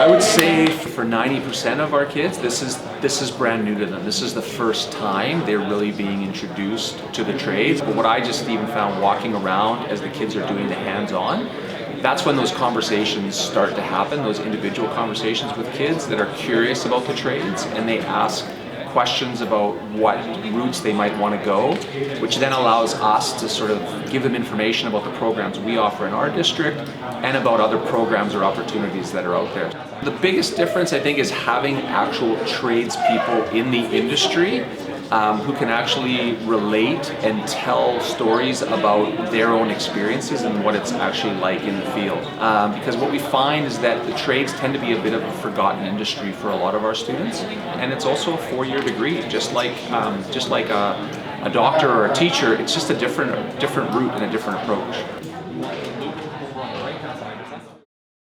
I would say for 90% of our kids, this is brand new to them. This is the first time they're really being introduced to the trades. But what I just even found walking around as the kids are doing the hands-on, that's when those conversations start to happen, those individual conversations with kids that are curious about the trades, and they ask questions about what routes they might want to go, which then allows us to sort of give them information about the programs we offer in our district and about other programs or opportunities that are out there. The biggest difference, I think, is having actual tradespeople in the industry who can actually relate and tell stories about their own experiences and what it's actually like in the field. Because what we find is that the trades tend to be a bit of a forgotten industry for a lot of our students, and it's also a four-year degree, just like a doctor or a teacher. It's just a different route and a different approach.